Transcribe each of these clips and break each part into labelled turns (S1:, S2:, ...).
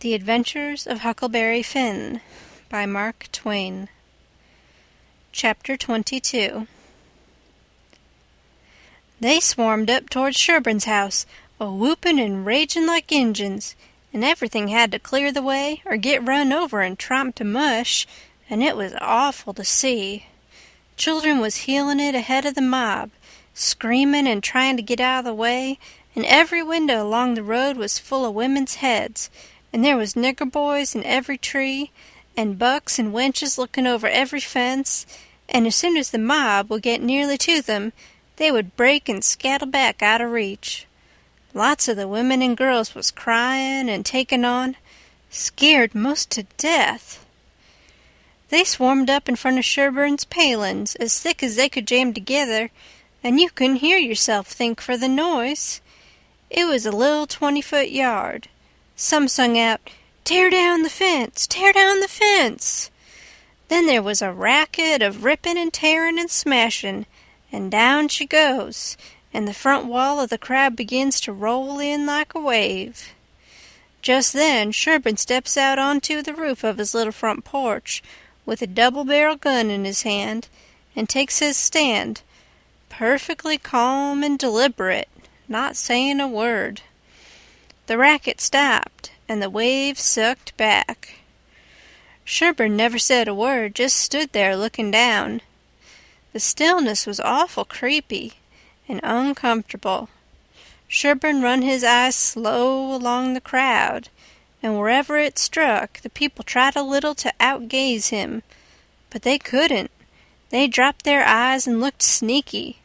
S1: The Adventures of Huckleberry Finn by Mark Twain. Chapter 22. They swarmed up towards Sherburne's house, a-whooping and raging like Injuns, and everything had to clear the way or get run over and tromped to mush, and it was awful to see. Children was heeling it ahead of the mob, screaming and trying to get out of the way, and every window along the road was full of women's heads, and there was nigger boys in every tree, and bucks and wenches looking over every fence, and as soon as the mob would get nearly to them, they would break and scattle back out of reach. Lots of the women and girls was crying and taking on, scared most to death. They swarmed up in front of Sherburne's palings as thick as they could jam together, and you couldn't hear yourself think for the noise. It was a little 20-foot yard. Some sung out, "Tear down the fence! Tear down the fence!" Then there was a racket of ripping and tearing and smashing, and down she goes, and the front wall of the crowd begins to roll in like a wave. Just then Sherburne steps out onto the roof of his little front porch, with a double-barrel gun in his hand, and takes his stand, perfectly calm and deliberate, not saying a word. The racket stopped, and the waves sucked back. Sherburne never said a word, just stood there looking down. The stillness was awful creepy and uncomfortable. Sherburne run his eyes slow along the crowd, and wherever it struck, the people tried a little to outgaze him, but they couldn't. They dropped their eyes and looked sneaky.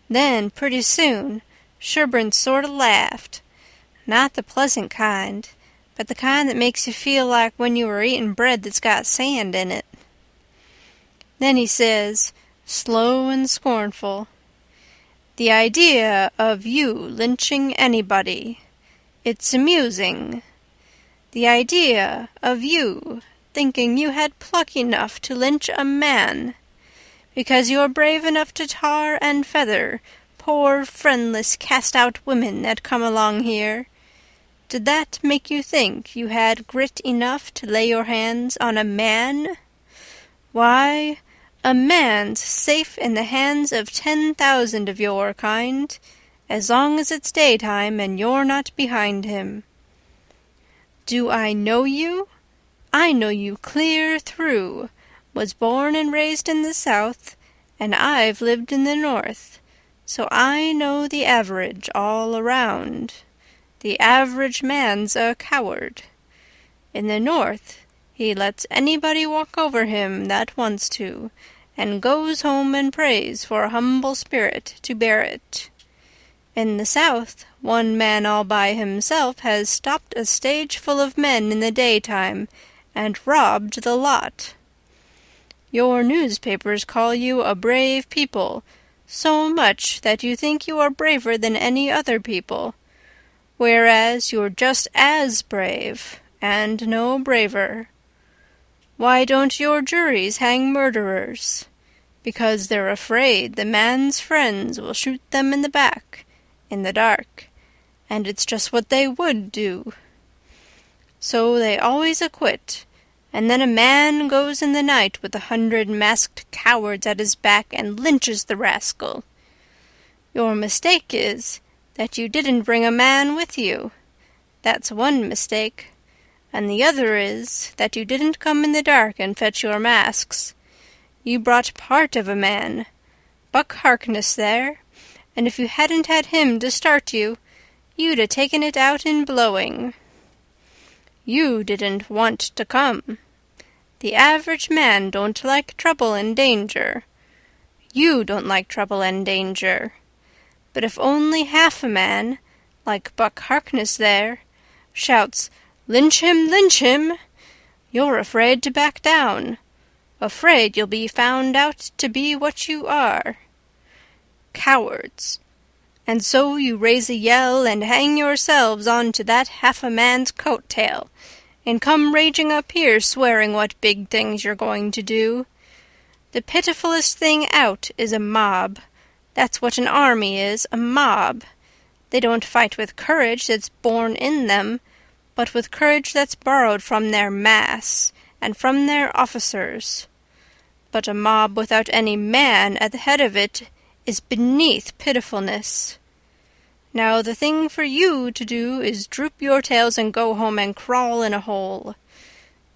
S1: Then, pretty soon, Sherburne sort of laughed. Not the pleasant kind, but the kind that makes you feel like when you were eating bread that's got sand in it. Then he says, slow and scornful, "The idea of you lynching anybody. It's amusing. The idea of you thinking you had pluck enough to lynch a man, because you're brave enough to tar and feather poor, friendless, cast-out women that come along here. Did that make you think you had grit enough to lay your hands on a man? Why, a man's safe in the hands of 10,000 of your kind, as long as it's daytime and you're not behind him. Do I know you? I know you clear through. Was born and raised in the South, and I've lived in the North, so I know the average all around. The average man's a coward. In the North, he lets anybody walk over him that wants to, and goes home and prays for a humble spirit to bear it. In the South, one man all by himself has stopped a stage full of men in the daytime and robbed the lot. Your newspapers call you a brave people, so much that you think you are braver than any other people, whereas you're just as brave, and no braver. Why don't your juries hang murderers? Because they're afraid the man's friends will shoot them in the back, in the dark, and it's just what they would do. So they always acquit, and then a man goes in the night with 100 masked cowards at his back and lynches the rascal. Your mistake is that you didn't bring a man with you. That's one mistake. And the other is that you didn't come in the dark and fetch your masks. You brought part of a man, Buck Harkness there, and if you hadn't had him to start you, you'd 'a' taken it out in blowing. You didn't want to come. The average man don't like trouble and danger. You don't like trouble and danger. But if only half a man, like Buck Harkness there, shouts, 'Lynch him, lynch him!' you're afraid to back down, afraid you'll be found out to be what you are. Cowards. And so you raise a yell and hang yourselves on to that half-a-man's coat-tail, and come raging up here swearing what big things you're going to do. The pitifullest thing out is a mob. That's what an army is, a mob. They don't fight with courage that's born in them, but with courage that's borrowed from their mass and from their officers. But a mob without any man at the head of it is beneath pitifulness. Now the thing for you to do is droop your tails and go home and crawl in a hole.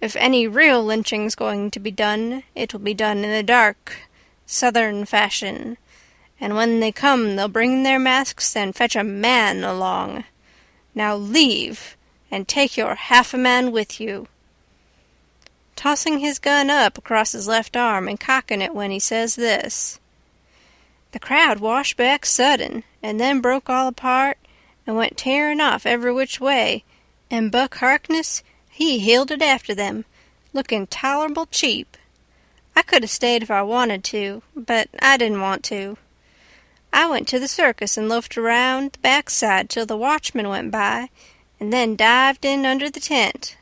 S1: If any real lynching's going to be done, it will be done in the dark, Southern fashion, and when they come they'll bring their masks and fetch a man along. Now leave, and take your half-a-man with you," tossing his gun up across his left arm and cocking it when he says this. The crowd washed back sudden, and then broke all apart, and went tearing off every which way, and Buck Harkness, he heeled it after them, looking tolerable cheap. I could have stayed if I wanted to, but I didn't want to. I went to the circus and loafed around the backside till the watchman went by, and then dived in under the tent.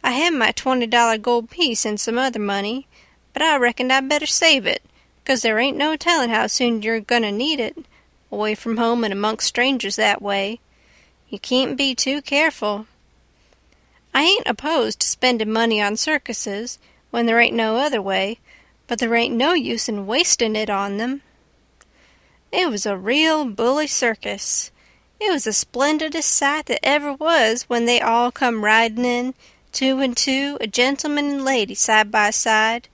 S1: I had my $20 gold piece and some other money, but I reckoned I'd better save it, 'cause there ain't no telling how soon you're gonna need it, away from home and amongst strangers that way. You can't be too careful. I ain't opposed to spending money on circuses when there ain't no other way, but there ain't no use in wasting it on them. It was a real bully circus. It was the splendidest sight that ever was when they all come riding in, 2 and 2, a gentleman and lady side by side,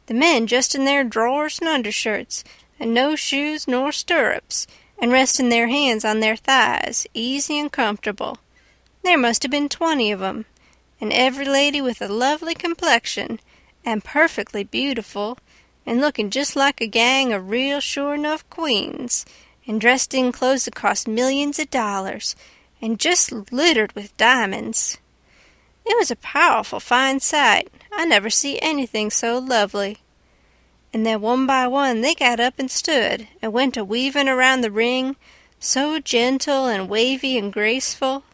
S1: the men just in their drawers and undershirts, and no shoes nor stirrups, and resting their hands on their thighs, easy and comfortable. There must have been 20 of 'em, and every lady with a lovely complexion, and perfectly beautiful, and looking just like a gang of real sure-enough queens, and dressed in clothes that cost millions of dollars, and just littered with diamonds. It was a powerful fine sight. I never see anything so lovely. And then one by one they got up and stood, and went a-weaving around the ring, so gentle and wavy and graceful,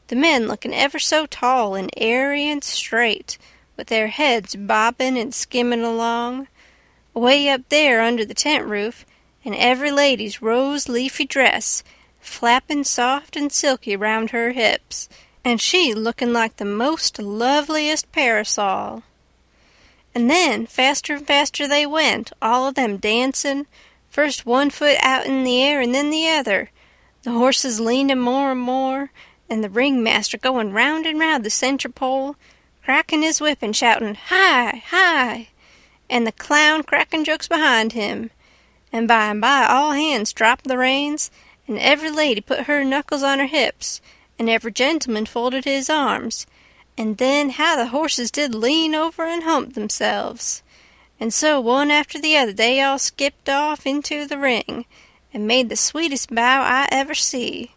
S1: the men looking ever so tall and airy and straight, with their heads bobbing and skimming along, away up there under the tent roof, and every lady's rose-leafy dress flapping soft and silky round her hips, and she looking like the most loveliest parasol. And then faster and faster they went, all of them dancing, first one foot out in the air and then the other, the horses leaning more and more, and the ringmaster going round and round the center pole, cracking his whip and shouting, "Hi! Hi!" and the clown cracking jokes behind him. And by all hands dropped the reins, and every lady put her knuckles on her hips, and every gentleman folded his arms, and then how the horses did lean over and hump themselves. And so one after the other they all skipped off into the ring, and made the sweetest bow I ever see,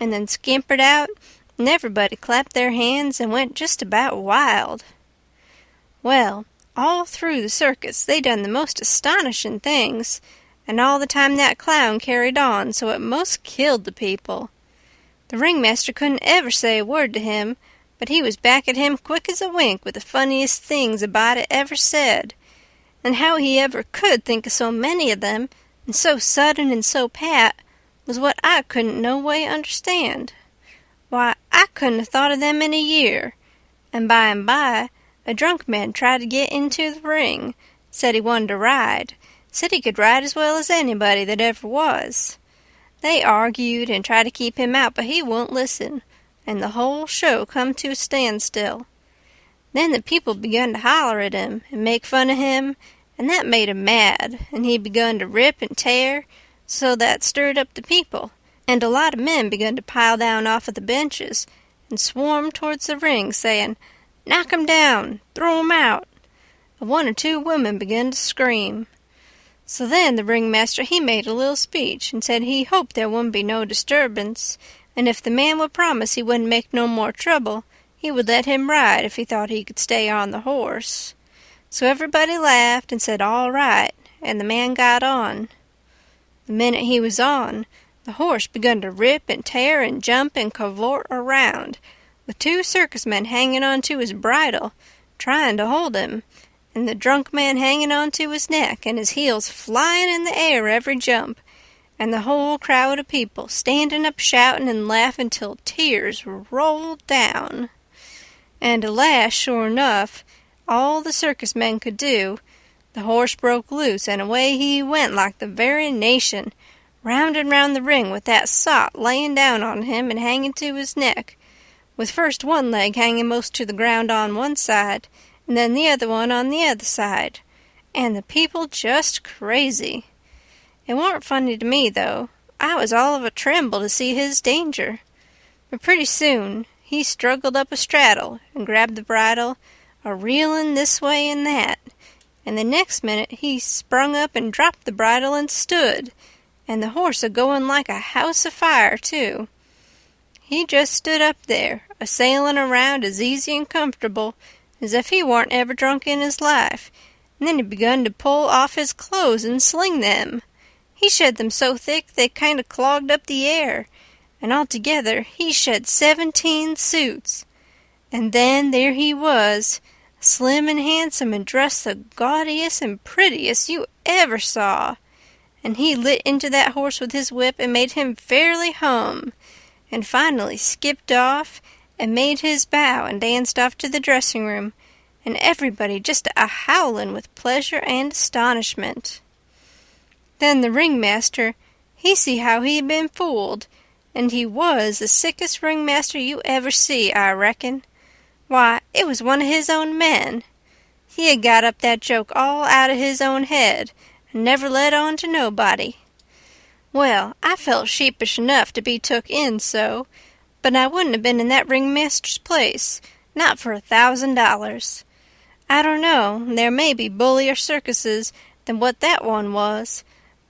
S1: and then scampered out, and everybody clapped their hands and went just about wild. Well, all through the circus they done the most astonishing things, and all the time that clown carried on so it most killed the people. The ringmaster couldn't ever say a word to him, but he was back at him quick as a wink with the funniest things a body ever said, and how he ever could think of so many of them, and so sudden and so pat, was what I couldn't no way understand. Why, I couldn't have thought of them in a year, and by, a drunk man tried to get into the ring, said he wanted to ride, said he could ride as well as anybody that ever was. They argued and tried to keep him out, but he wouldn't listen, and the whole show come to a standstill. Then the people begun to holler at him and make fun of him, and that made him mad, and he begun to rip and tear, so that stirred up the people, and a lot of men begun to pile down off of the benches and swarm towards the ring, saying, "Knock 'em down! Throw 'em out!" And 1 or 2 women began to scream. So then the ringmaster he made a little speech and said he hoped there wouldn't be no disturbance, and if the man would promise he wouldn't make no more trouble, he would let him ride if he thought he could stay on the horse. So everybody laughed and said all right, and the man got on. The minute he was on, the horse begun to rip and tear and jump and cavort around, with 2 circus men hanging on to his bridle, trying to hold him, and the drunk man hanging on to his neck, and his heels flying in the air every jump, and the whole crowd of people standing up shouting and laughing till tears rolled down. And alas, sure enough, all the circus men could do, the horse broke loose, and away he went like the very nation, round and round the ring with that sot laying down on him and hanging to his neck, with first one leg hanging most to the ground on one side, and then the other one on the other side, and the people just crazy. It warn't funny to me, though. I was all of a tremble to see his danger. But pretty soon he struggled up a straddle and grabbed the bridle, a-reelin' this way and that, and the next minute he sprung up and dropped the bridle and stood, and the horse a-going like a house afire, too. He just stood up there, a-sailin' around as easy and comfortable as if he warn't ever drunk in his life, and then he begun to pull off his clothes and sling them. He shed them so thick they kind of clogged up the air, and altogether he shed 17 suits. And then there he was, slim and handsome and dressed the gaudiest and prettiest you ever saw. And he lit into that horse with his whip and made him fairly hum, and finally skipped off and made his bow and danced off to the dressing-room, and everybody just a-howlin' with pleasure and astonishment. Then the ringmaster, he see how he'd been fooled, and he was the sickest ringmaster you ever see, I reckon. Why, it was one of his own men. He had got up that joke all out of his own head, and never let on to nobody. Well, I felt sheepish enough to be took in so, but I wouldn't have been in that ringmaster's place, not for $1,000. I don't know, there may be bullier circuses than what that one was,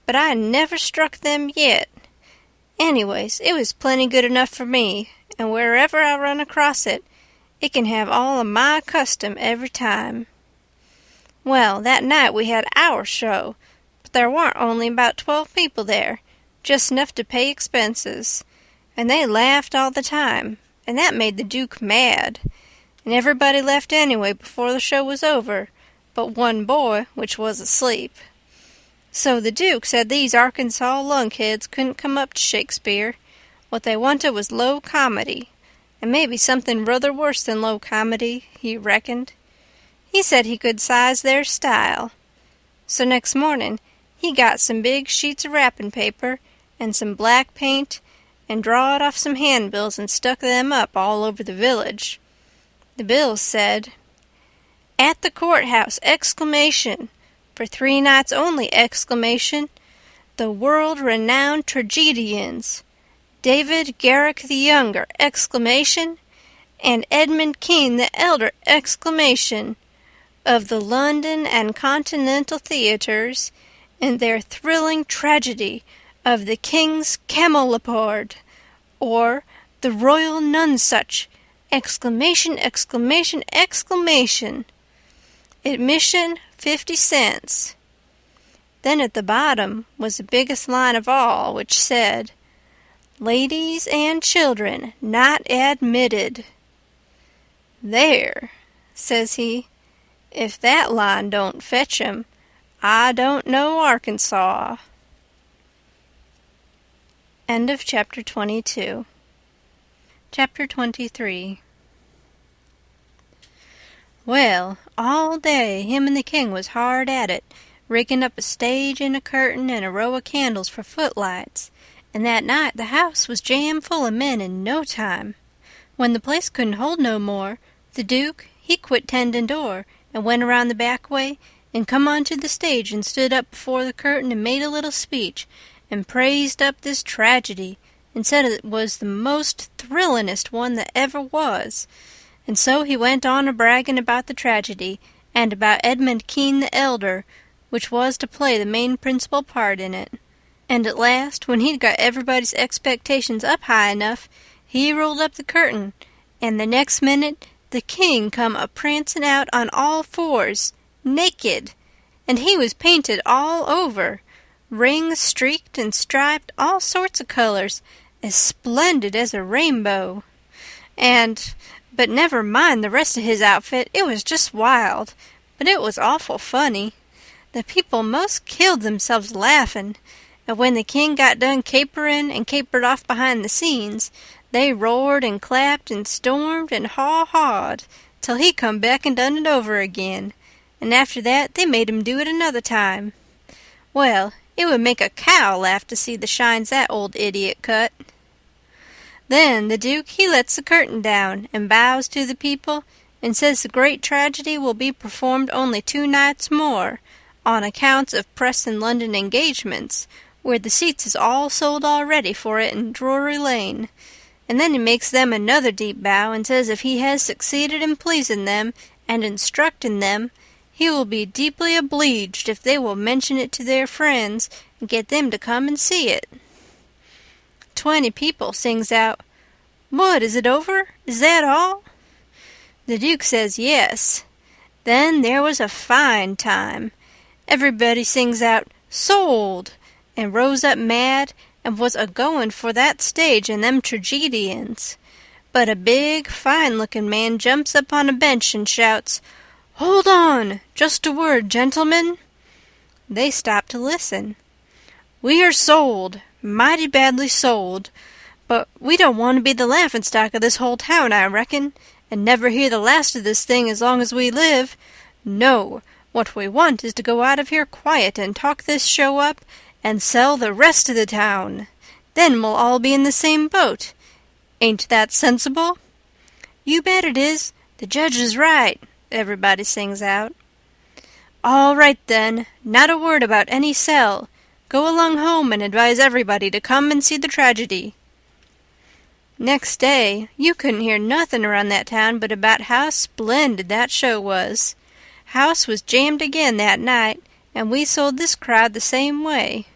S1: but I never struck them yet. Anyways, it was plenty good enough for me, and wherever I run across it, it can have all of my custom every time. Well, that night we had our show, but there warn't only about 12 people there, just enough to pay expenses, and they laughed all the time, and that made the Duke mad, and everybody left anyway before the show was over, but one boy, which was asleep. So the Duke said these Arkansas lunkheads couldn't come up to Shakespeare. What they wanted was low comedy, and maybe something ruther worse than low comedy, he reckoned. He said he could size their style. So next morning he got some big sheets of wrapping paper and some black paint and drawed off some handbills and stuck them up all over the village. The bills said, "At the courthouse! Exclamation! For 3 nights only! Exclamation! The world-renowned tragedians, David Garrick the Younger! Exclamation! And Edmund Kean the Elder! Exclamation! Of the London and Continental theatres, in their thrilling tragedy of the King's Camelopard, or the Royal Nonsuch! Exclamation! Exclamation! Exclamation! Admission 50 cents. Then at the bottom was the biggest line of all, which said, "Ladies and children not admitted." "There," says he, "if that line don't fetch 'em, I don't know Arkansas." End of chapter 22. Chapter 23. Well, all day him and the king was hard at it, rigging up a stage and a curtain and a row of candles for footlights, and that night the house was jam full of men in no time. When the place couldn't hold no more, the Duke, he quit tending door and went around the back way and come on to the stage and stood up before the curtain and made a little speech and praised up this tragedy and said it was the most thrillingest one that ever was. And so he went on a-bragging about the tragedy, and about Edmund Kean the Elder, which was to play the main principal part in it. And at last, when he'd got everybody's expectations up high enough, he rolled up the curtain, and the next minute the king come a-prancing out on all fours, naked, and he was painted all over, rings streaked and striped all sorts of colors, as splendid as a rainbow. But never mind the rest of his outfit, it was just wild, but it was awful funny. The people most killed themselves laughing, and when the king got done caperin' and capered off behind the scenes, They roared and clapped and stormed and haw-hawed till he come back and done it over again, and after that they made him do it another time. Well, it would make a cow laugh to see the shines that old idiot cut. Then the Duke he lets the curtain down and bows to the people and says the great tragedy will be performed only 2 nights more, on accounts of pressin' London engagements, where the seats is all sold already for it in Drury Lane. And then he makes them another deep bow and says if he has succeeded in pleasing them and instructing them, he will be deeply obleeged if they will mention it to their friends and get them to come and see it. 20 people sings out, "What, is it over? Is that all?" The Duke says yes. Then there was a fine time. Everybody sings out, "Sold!" and rose up mad and was a-goin' for that stage and them tragedians. But a big, fine-looking man jumps up on a bench and shouts, "Hold on! Just a word, gentlemen!" They stop to listen. "We are sold, mighty badly sold, but we don't want to be the laughin' stock of this whole town, I reckon, and never hear the last of this thing as long as we live. No, what we want is to go out of here quiet and talk this show up and sell the rest of the town. Then we'll all be in the same boat. Ain't that sensible?" "You bet it is. The judge is right," everybody sings out. "All right, then. Not a word about any sell. Go along home and advise everybody to come and see the tragedy." Next day you couldn't hear nothin' around that town but about how splendid that show was. House was jammed again that night, and we sold this crowd the same way.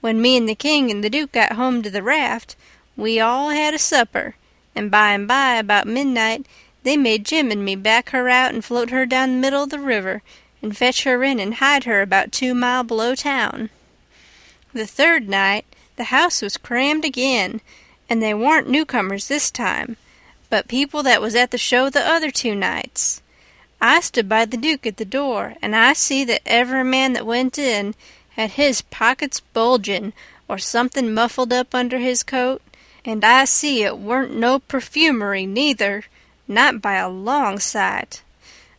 S1: When me and the King and the Duke got home to the raft, we all had a supper, and by about midnight, they made Jim and me back her out and float her down the middle of the river and fetch her in and hide her about 2 mile below town. The 3rd night, the house was crammed again, and they warn't newcomers this time, but people that was at the show the other 2 nights. I stood by the Duke at the door, and I see that every man that went in had his pockets bulgin' or something muffled up under his coat, and I see it weren't no perfumery neither, not by a long sight.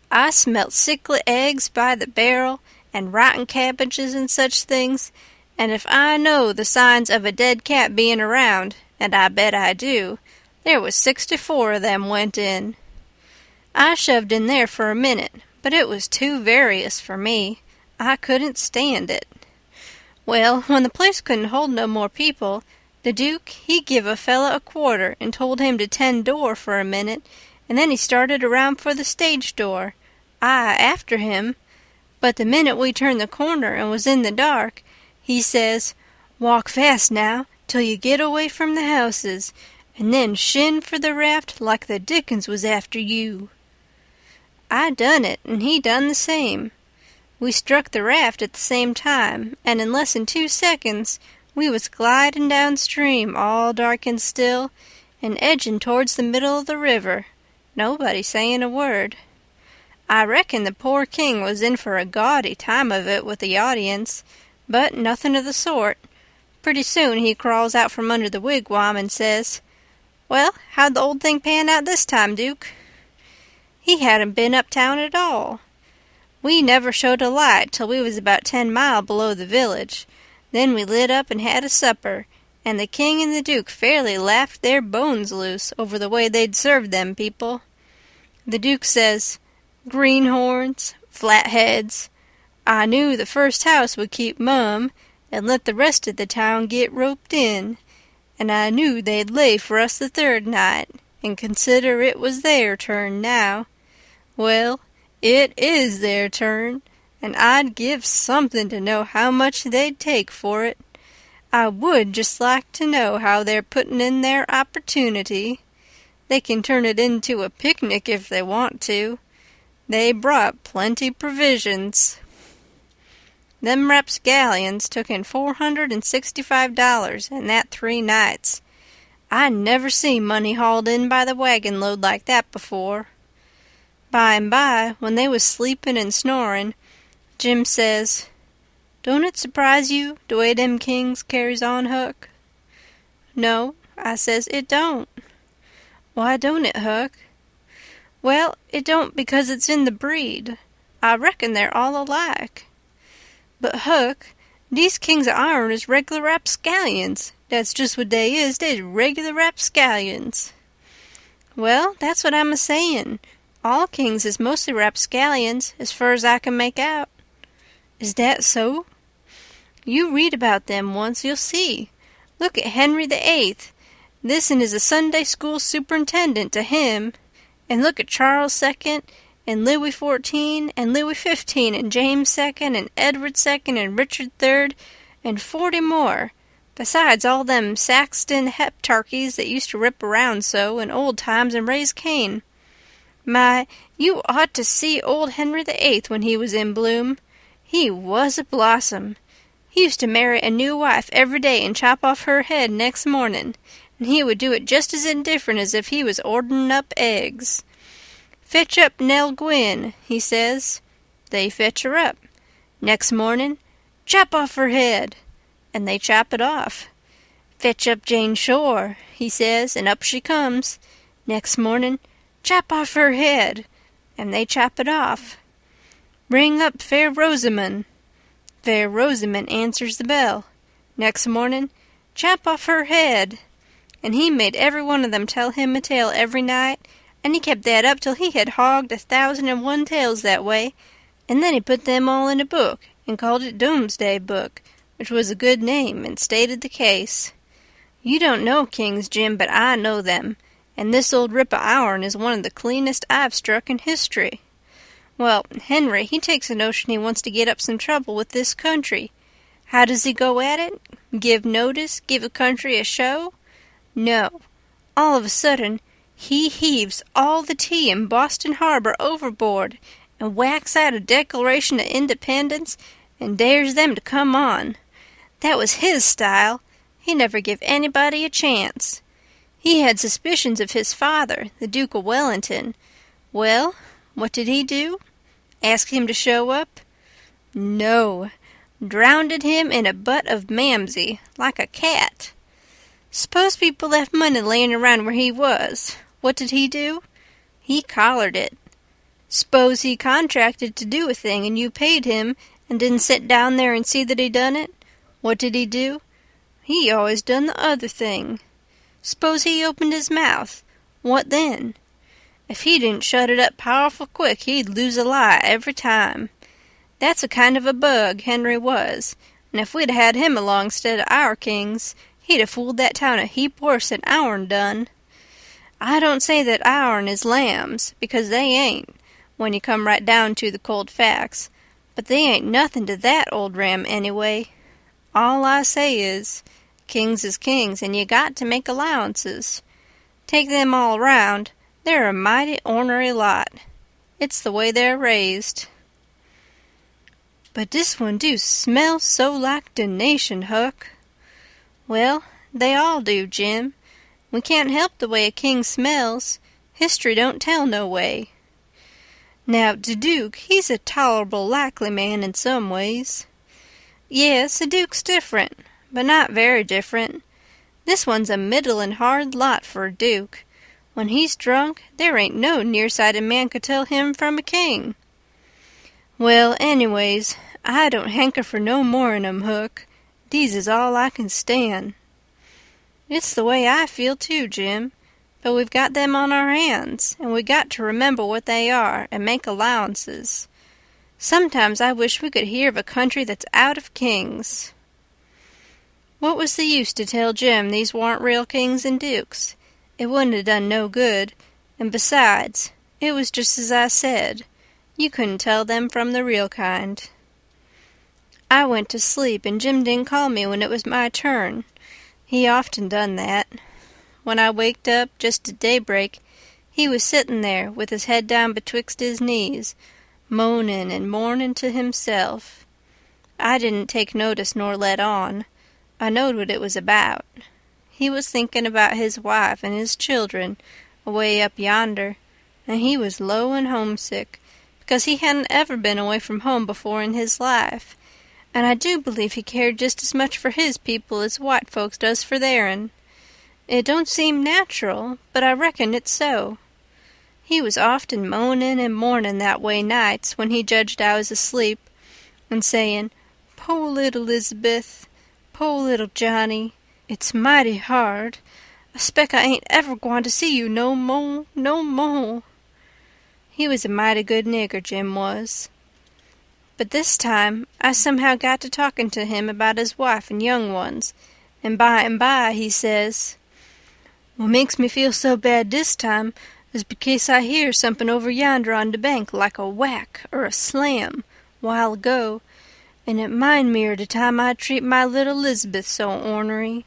S1: I smelt sickly eggs by the barrel, and rotten cabbages and such things, and if I know the signs of a dead cat being around, and I bet I do, there was 64 of them went in. I shoved in there for a minute, but it was too various for me. I couldn't stand it. Well, when the place couldn't hold no more people, the Duke, he give a fella a quarter and told him to tend door for a minute, and then he started around for the stage door, I after him. But the minute we turned the corner and was in the dark, he says, "Walk fast now, till you get away from the houses, and then shin for the raft like the dickens was after you." I done it, and he done the same. We struck the raft at the same time, and in less than 2 seconds we was gliding downstream, all dark and still, and edging towards the middle of the river, nobody saying a word. I reckon the poor king was in for a gaudy time of it with the audience, but nothing of the sort. Pretty soon he crawls out from under the wigwam and says, "Well, how'd the old thing pan out this time, Duke?" He hadn't been uptown at all. We never showed a light till we was about 10 mile below the village. Then we lit up and had a supper, and the King and the Duke fairly laughed their bones loose over the way they'd served them people. The Duke says, "Greenhorns, flatheads, I knew the first house would keep mum and let the rest of the town get roped in, and I knew they'd lay for us the 3rd night, and consider it was their turn now. Well, it is their turn, and I'd give something to know how much they'd take for it. I would just like to know how they're putting in their opportunity. They can turn it into a picnic if they want to. They brought plenty provisions." Them rapscallions took in $465 in that 3 nights. I never seen money hauled in by the wagon load like that before. By and by, when they was sleeping and snoring, Jim says, "Don't it surprise you, the way them kings carries on, Huck?" "No," I says, "it don't." Why don't it, Huck? Well, it don't because it's in the breed. I reckon they're all alike. But, Huck, these kings of ourn is regular rapscallions. That's just what they is. They's regular rapscallions. Well, that's what I'm a-sayin'. All kings is mostly rapscallions, as fur as I can make out. Is that so? You read about them once, you'll see. Look at Henry the Eighth. This'n is a Sunday school superintendent to him. And look at Charles II, and Louis XIV, and Louis XV, and James II, and Edward II, and Richard III, and 40 more, besides all them Saxton heptarchies that used to rip around so in old times and raise Cain. My, you ought to see old Henry the Eighth when he was in bloom. He was a blossom. He used to marry a new wife every day and chop off her head next morning, and he would do it just as indifferent as if he was ordering up eggs. Fetch up Nell Gwynn, he says. They fetch her up. Next morning, chop off her head, and they chop it off. Fetch up Jane Shore, he says, and up she comes. Next morning, chop off her head, and they chop it off. Ring up Fair Rosamond. Fair Rosamond answers the bell. Next morning, chop off her head. And he made every one of them tell him a tale every night, and he kept that up till he had hogged 1,001 tales that way, and then he put them all in a book, and called it Doomsday Book, which was a good name, and stated the case. You don't know kings, Jim, but I know them, and this old rip of ourn is one of the cleanest I've struck in history. Well, Henry, he takes a notion he wants to get up some trouble with this country. How does he go at it? Give notice? Give a country a show? No. All of a sudden, he heaves all the tea in Boston Harbor overboard and whacks out a Declaration of Independence and dares them to come on. That was his style. He never give anybody a chance. He had suspicions of his father, the Duke of Wellington. Well, what did he do? Ask him to show up? No. Drownded him in a butt of Mamsie, like a cat. Suppose people left money laying around where he was. What did he do? He collared it. Suppose he contracted to do a thing and you paid him and didn't sit down there and see that he done it. What did he do? He always done the other thing. Suppose he opened his mouth. What then? If he didn't shut it up powerful quick, he'd lose a lie every time. That's a kind of a bug, Henry was, and if we'd had him along instead of our kings, he'd have fooled that town a heap worse than ourn done. I don't say that ourn is lambs, because they ain't, when you come right down to the cold facts, but they ain't nothing to that old ram anyway. All I say is, kings is kings, and you got to make allowances. Take them all round, they're a mighty ornery lot. It's the way they're raised. But this one do smell so like donation, Huck. Well, they all do, Jim. We can't help the way a king smells. History don't tell no way. Now, the Duke, he's a tolerable likely man in some ways. Yes, the Duke's different, but not very different. This one's a middlin' hard lot for a Duke. When he's drunk, there ain't no nearsighted man could tell him from a king. Well, anyways, I don't hanker for no more in 'em, Hook. These is all I can stand. It's the way I feel too, Jim. But we've got them on our hands, and we got to remember what they are and make allowances. Sometimes I wish we could hear of a country that's out of kings. What was the use to tell Jim these warn't real kings and dukes? It wouldn't have done no good, and besides, it was just as I said. You couldn't tell them from the real kind. I went to sleep, and Jim didn't call me when it was my turn. He often done that. When I waked up, just at daybreak, he was sittin' there with his head down betwixt his knees, moanin' and mournin' to himself. I didn't take notice nor let on. I knowed what it was about. He was thinking about his wife and his children away up yonder, and he was low and homesick, because he hadn't ever been away from home before in his life, and I do believe he cared just as much for his people as white folks does for their'n. It don't seem natural, but I reckon it's so. He was often moaning and mourning that way nights when he judged I was asleep, and saying, "Po' little Elizabeth, po' little Johnny, it's mighty hard. I speck I ain't ever gwine to see you no mo', no mo'." He was a mighty good nigger, Jim was. But this time I somehow got to talking to him about his wife and young ones, and by he says, "What makes me feel so bad dis time is becase I hear somepin over yonder on de bank like a whack or a slam, while ago, and it mind me er de time I treat my little Elizabeth so ornery.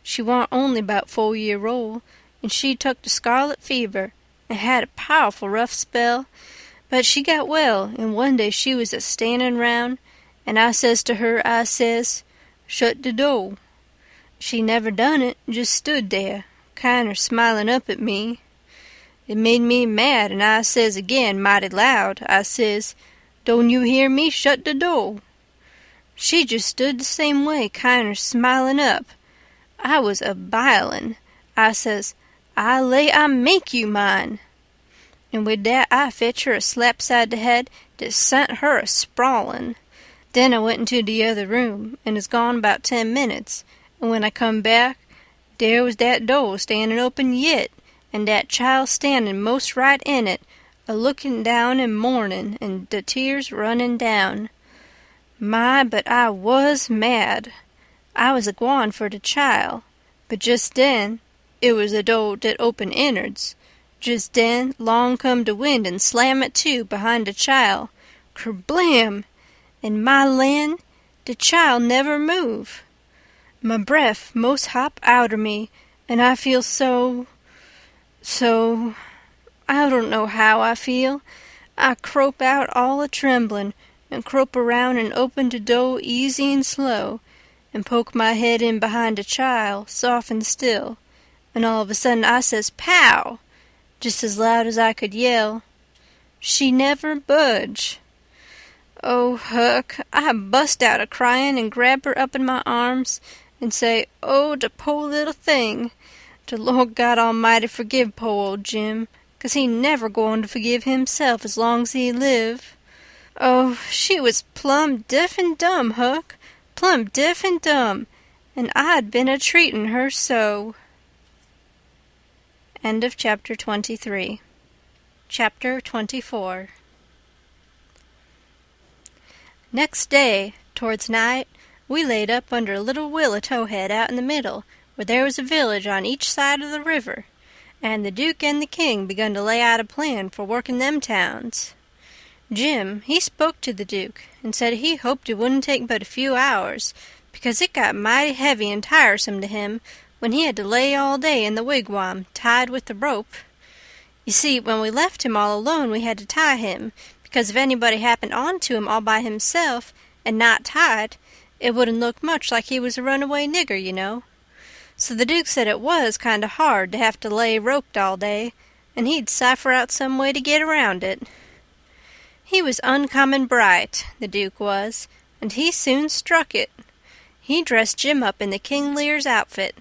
S1: She warn't only 'bout 4 year old, and she took de scarlet fever, and had a powerful rough spell, but she got well, and one day she was a-standin' round, and I says to her, I says, 'Shut de door.' She never done it, just stood there, kinder smilin' up at me. It made me mad, and I says again, mighty loud, I says, 'Don't you hear me? Shut de door.' She just stood the same way, kinder smilin' up. I was a-bilin'. I says, 'I lay I make you mine.' And wid dat I fetch her a slap side de head dat sent her a-sprawlin'. Den I went into de other room, and is gone 'bout 10 minutes, and when I come back, dere was dat door standin' open yit, and dat child standin' most right in it, a-lookin' down and mournin', and de tears runnin' down. My, but I was mad. I was a-gwine for de child, but just den, it was a door dat opened innards. Just den, long come de wind and slam it to behind de child. Kerblam! And my land, de child never move. My breath most hop outer me, and I feel so, I don't know how I feel. I crope out all a-tremblin', and crope around and open de door easy and slow, and poke my head in behind de child, soft and still, and all of a sudden I says, "Pow!" just as loud as I could yell. She never budge. Oh, Huck, I bust out a-cryin' and grab her up in my arms, and say, "Oh, de po' little thing. De Lord God Almighty forgive po' old Jim, 'cause he never goin' to forgive himself as long's he live." Oh, she was plumb deaf and dumb, Huck, plumb deaf and dumb, and I'd been a-treatin' her so. End of Chapter 23. Chapter 24. Next day, towards night, we laid up under a little willow towhead out in the middle, where there was a village on each side of the river, and the Duke and the King begun to lay out a plan for working them towns. Jim, he spoke to the Duke, and said he hoped it wouldn't take but a few hours, because it got mighty heavy and tiresome to him when he had to lay all day in the wigwam, tied with the rope. You see, when we left him all alone we had to tie him, because if anybody happened on to him all by himself, and not tied, it wouldn't look much like he was a runaway nigger, you know. So the Duke said it was kind of hard to have to lay roped all day, and he'd cipher out some way to get around it. He was uncommon bright, the Duke was, and he soon struck it. He dressed Jim up in the King Lear's outfit.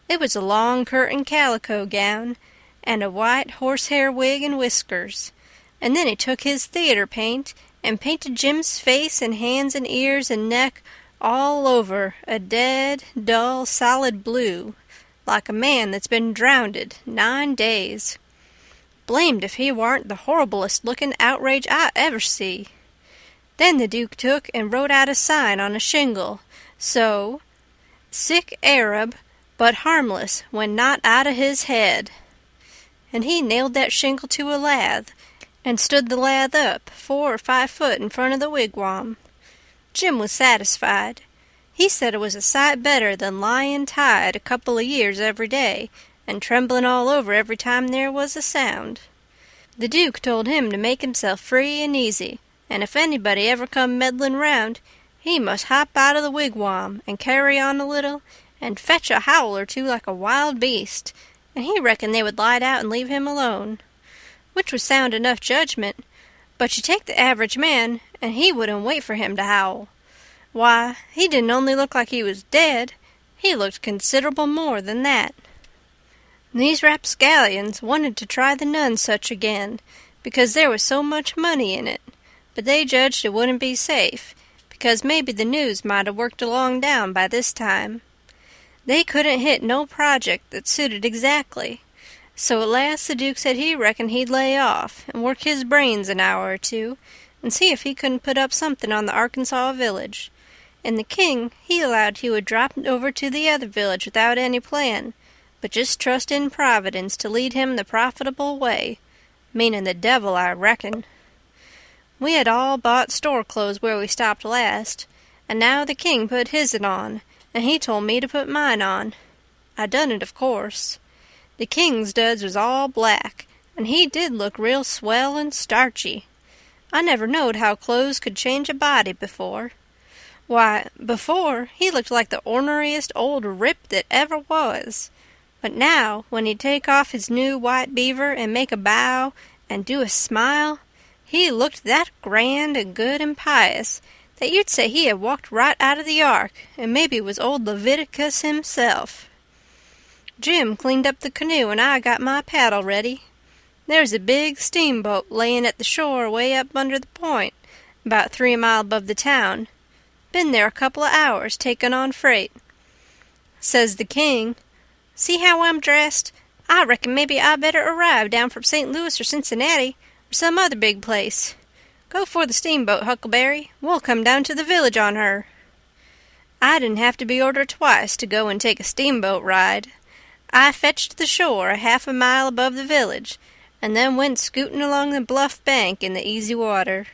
S1: It was a long curtain calico gown, and a white horsehair wig and whiskers, and then he took his theater paint and painted Jim's face and hands and ears and neck all over a dead, dull, solid blue, like a man that's been drownded 9 days. Blamed if he warn't the horriblest-looking outrage I ever see. Then the Duke took and wrote out a sign on a shingle, so, "Sick Arab, but harmless when not out of his head." And he nailed that shingle to a lath, and stood the lath up 4 or 5 foot in front of the wigwam. Jim was satisfied. He said it was a sight better than lying tied a couple of years every day, and trembling all over every time there was a sound. The Duke told him to make himself free and easy, and if anybody ever come meddling round, he must hop out of the wigwam and carry on a little, and fetch a howl or two like a wild beast, and he reckoned they would light out and leave him alone. Which was sound enough judgment, but you take the average man, and he wouldn't wait for him to howl. Why, he didn't only look like he was dead, he looked considerable more than that. These rapscallions wanted to try the Nonsuch again, because there was so much money in it, but they judged it wouldn't be safe, because maybe the news might have worked along down by this time. They couldn't hit no project that suited exactly, so at last the Duke said he reckoned he'd lay off and work his brains an hour or two and see if he couldn't put up something on the Arkansas village. And the king, he allowed he would drop over to the other village without any plan, but just trust in Providence to lead him the profitable way, meaning the devil, I reckon. We had all bought store clothes where we stopped last, and now the king put his'n on, and he told me to put mine on. I done it, of course. The king's duds was all black, and he did look real swell and starchy. I never knowed how clothes could change a body before. Why, before, he looked like the orneriest old rip that ever was. But now, when he'd take off his new white beaver and make a bow and do a smile, he looked that grand and good and pious that you'd say he had walked right out of the ark and maybe was old Leviticus himself. Jim cleaned up the canoe and I got my paddle ready. There's a big steamboat layin' at the shore way up under the point, about 3 mile above the town. Been there a couple of hours takin' on freight. Says the king, "See how I'm dressed? I reckon maybe I better arrive down from St. Louis or Cincinnati or some other big place. Go for the steamboat, Huckleberry. We'll come down to the village on her." I didn't have to be ordered twice to go and take a steamboat ride. I fetched the shore a half a mile above the village, and then went scooting along the bluff bank in the easy water.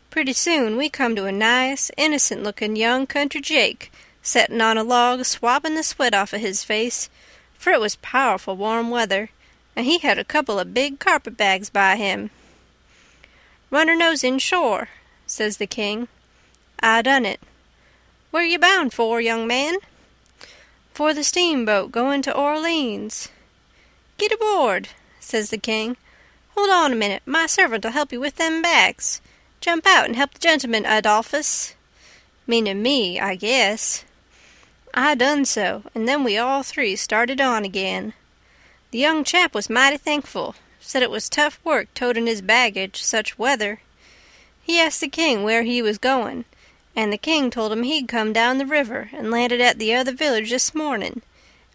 S1: Pretty soon we come to a nice, innocent-looking young country Jake settin' on a log swabbing the sweat off of his face, for it was powerful warm weather, and he had a couple of big carpet-bags by him. "Run her nose in shore," says the king. I done it. "Where you bound for, young man?" "For the steamboat going to Orleans." "Get aboard," says the king. "Hold on a minute, my servant'll help you with them bags. Jump out and help the gentleman, Adolphus." Meaning me, I guess. I done so, and then we all three started on again. The young chap was mighty thankful, said it was tough work toting his baggage, such weather. He asked the king where he was going, and the king told him he'd come down the river and landed at the other village this morning,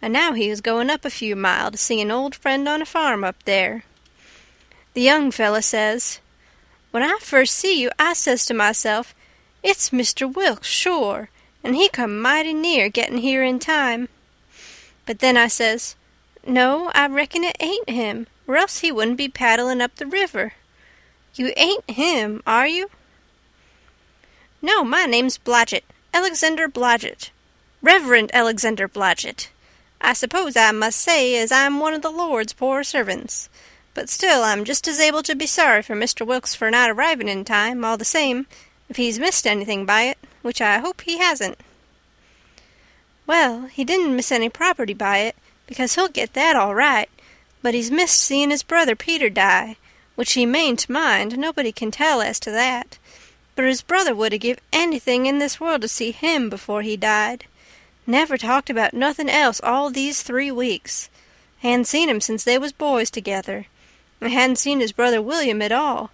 S1: and now he was going up a few mile to see an old friend on a farm up there. The young fella says, "When I first see you, I says to myself, 'It's Mr. Wilkes, sure, and he come mighty near getting here in time.' But then I says, 'No, I reckon it ain't him, or else he wouldn't be paddling up the river.' You ain't him, are you?" "No, my name's Blodgett, Alexander Blodgett, Reverend Alexander Blodgett. I suppose I must say as I'm one of the Lord's poor servants, but still I'm just as able to be sorry for Mr. Wilkes for not arriving in time, all the same, if he's missed anything by it, which I hope he hasn't." "Well, he didn't miss any property by it, because he'll get that all right, but he's missed seeing his brother Peter die, which he mayn't mind, nobody can tell as to that, but his brother would 'a give anything in this world to see him before he died. Never talked about nothing else all these 3 weeks. Hadn't seen him since they was boys together. I hadn't seen his brother William at all.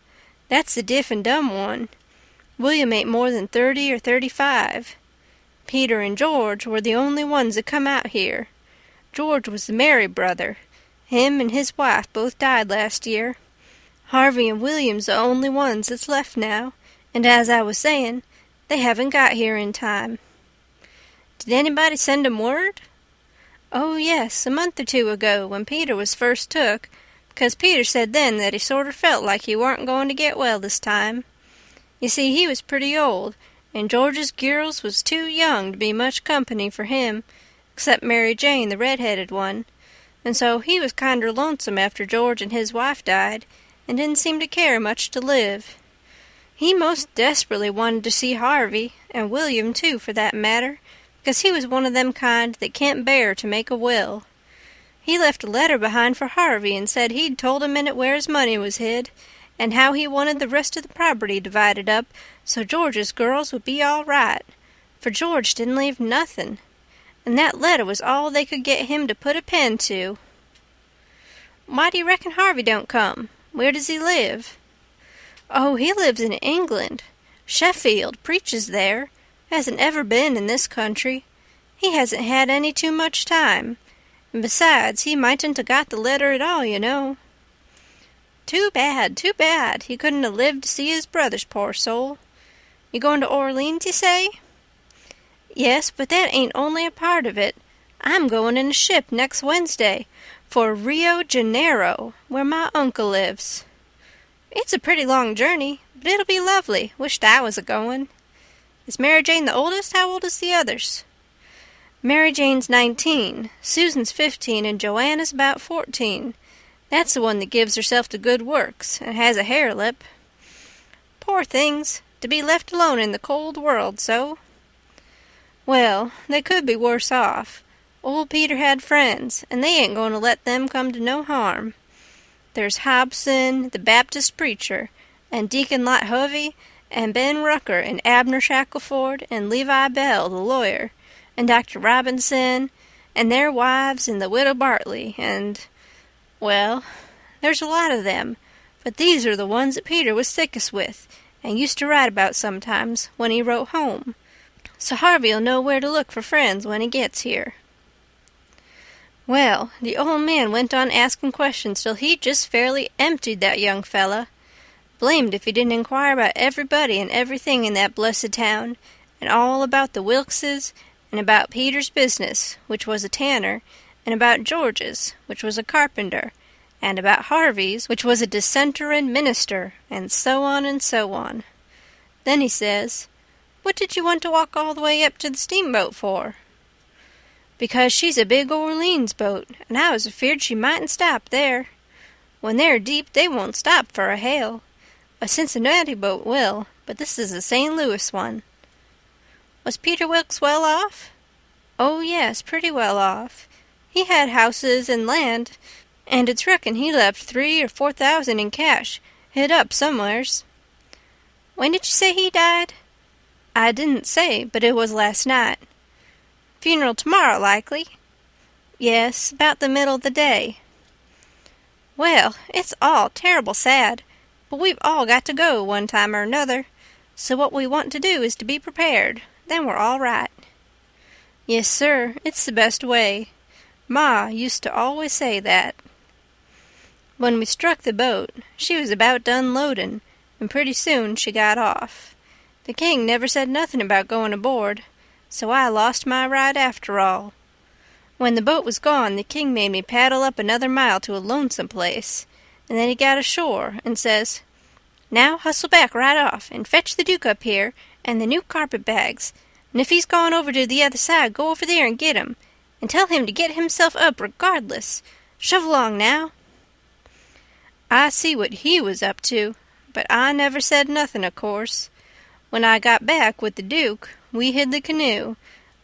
S1: That's the deaf and dumb one. William ain't more than 30 or 35. Peter and George were the only ones that come out here. George was the married brother. Him and his wife both died last year. Harvey and William's the only ones that's left now, and as I was saying, they haven't got here in time." "Did anybody send 'em word?" "Oh, yes, a month or 2 ago, when Peter was first took, because Peter said then that he sorter felt like he warn't going to get well this time. You see, he was pretty old, and George's girls was too young to be much company for him, except Mary Jane, the red-headed one, and so he was kinder lonesome after George and his wife died, and didn't seem to care much to live. He most desperately wanted to see Harvey, and William too, for that matter, because he was one of them kind that can't bear to make a will. He left a letter behind for Harvey and said he'd told him in it where his money was hid, and how he wanted the rest of the property divided up so George's girls would be all right, for George didn't leave nothing, and that letter was all they could get him to put a pen to." Why do you reckon Harvey don't come? Where does he live?" "Oh, he lives in England. Sheffield, preaches there. Hasn't ever been in this country. He hasn't had any too much time. And besides, he mightn't 'a' got the letter at all, you know." Too bad, too bad. He couldn't have lived to see his brothers, poor soul. You going to Orleans, you say?" "Yes, but that ain't only a part of it. I'm going in a ship next Wednesday for Rio Janeiro, where my uncle lives. It's a pretty long journey, but it'll be lovely. Wished I was a-going. Is Mary Jane the oldest? How old is the others?" "Mary Jane's 19, Susan's 15, and Joanna's about 14. That's the one that gives herself to good works and has a hare lip. Poor things, to be left alone in the cold world so." "Well, they could be worse off. Old Peter had friends, and they ain't going to let them come to no harm. There's Hobson, the Baptist preacher, and Deacon Lot Hovey, and Ben Rucker, and Abner Shackleford, and Levi Bell, the lawyer, and Dr. Robinson, and their wives, and the widow Bartley, and... well, there's a lot of them, but these are the ones that Peter was thickest with, and used to write about sometimes when he wrote home. So Harvey'll know where to look for friends when he gets here." Well, the old man went on asking questions till he just fairly emptied that young fella. Blamed if he didn't inquire about everybody and everything in that blessed town, and all about the Wilkses, and about Peter's business, which was a tanner, and about George's, which was a carpenter, and about Harvey's, which was a dissenterin' minister, and so on and so on. Then he says, "What did you want to walk all the way up to the steamboat for?" "Because she's a big Orleans boat, and I was afeard she mightn't stop there. When they're deep they won't stop for a hail. A Cincinnati boat will, but this is a St. Louis one." "Was Peter Wilkes well off?" "Oh, yes, pretty well off. He had houses and land, and it's reckoned he left 3,000 or 4,000 in cash, hid up somewheres." "When did you say he died?" "I didn't say, but it was last night." "Funeral tomorrow, likely?" "Yes, about the middle of the day." "Well, it's all terrible sad, but we've all got to go one time or another, so what we want to do is to be prepared. Then we're all right." "Yes, sir, it's the best way. Ma used to always say that." When we struck the boat, she was about done loading, and pretty soon she got off. The king never said nothing about going aboard, so I lost my ride after all. When the boat was gone, the king made me paddle up another mile to a lonesome place, and then he got ashore and says, "Now hustle back right off, and fetch the Duke up here, and the new carpet-bags, and if he's gone over to the other side, go over there and get him, and tell him to get himself up regardless. Shove along now." I see what he was up to, but I never said nothing, of course. When I got back with the Duke, we hid the canoe,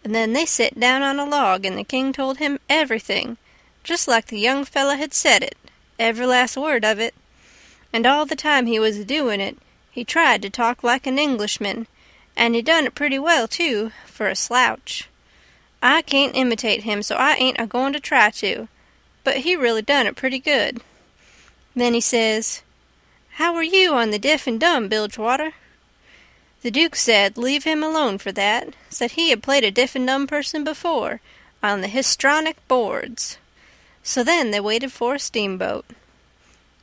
S1: and then they set down on a log, and the king told him everything, just like the young fella had said it, every last word of it. And all the time he was doing it, he tried to talk like an Englishman, and he done it pretty well, too, for a slouch. I can't imitate him, so I ain't a-going to try to, but he really done it pretty good. Then he says, "How were you on the deaf and dumb, Bilgewater?" The Duke said leave him alone for that, said he had played a deaf and dumb person before, on the histronic boards. So then they waited for a steamboat.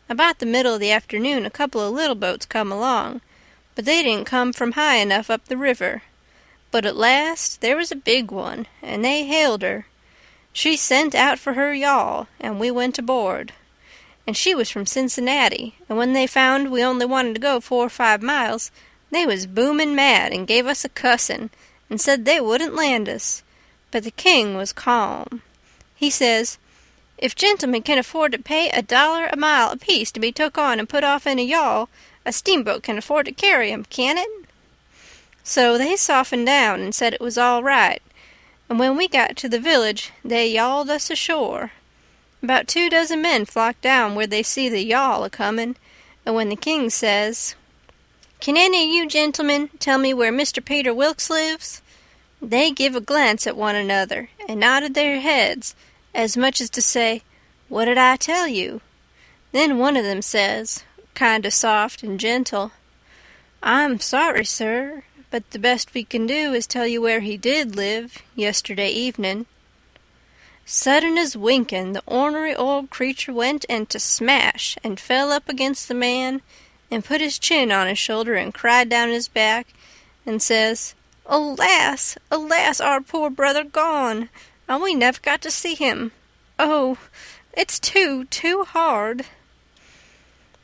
S1: About the middle of the afternoon a couple of little boats come along, but they didn't come from high enough up the river. But at last there was a big one, and they hailed her. She sent out for her yawl, and we went aboard. And she was from Cincinnati, and when they found we only wanted to go 4 or 5 miles, they was booming mad and gave us a cussing, and said they wouldn't land us. But the king was calm. He says, "If gentlemen can afford to pay $1 a mile apiece to be took on and put off in a yawl, a steamboat can afford to carry 'em, can't it?" So they softened down and said it was all right, and when we got to the village they yawled us ashore. About 24 men flocked down where they see the yawl a-comin', and when the king says, "Can any of you gentlemen tell me where Mr. Peter Wilkes lives?" they give a glance at one another and nodded their heads, as much as to say, "What did I tell you?" Then one of them says, kind o' soft and gentle, "I'm sorry, sir, but the best we can do is tell you where he did live yesterday evening." Sudden as winking, the ornery old creature went into smash and fell up against the man and put his chin on his shoulder and cried down his back and says, "Alas, alas, our poor brother gone, and we never got to see him. Oh, it's too hard."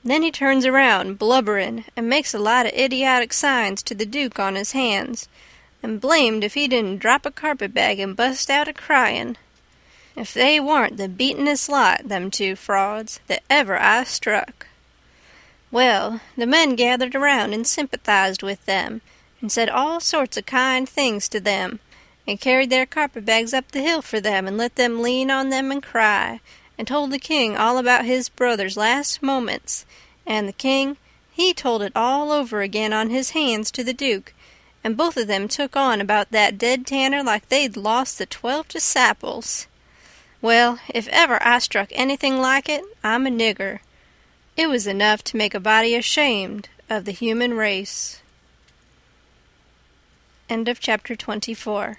S1: Then he turns around, blubbering, and makes a lot of idiotic signs to the Duke on his hands, and blamed if he didn't drop a carpet-bag and bust out a-crying. If they warn't the beatenest lot, them two frauds, that ever I struck. Well, the men gathered around and sympathized with them, and said all sorts of kind things to them, and carried their carpet-bags up the hill for them and let them lean on them and cry, and told the king all about his brother's last moments, and the king, he told it all over again on his hands to the Duke, and both of them took on about that dead tanner like they'd lost the 12 disciples. Well, if ever I struck anything like it, I'm a nigger. It was enough to make a body ashamed of the human race. End of chapter 24.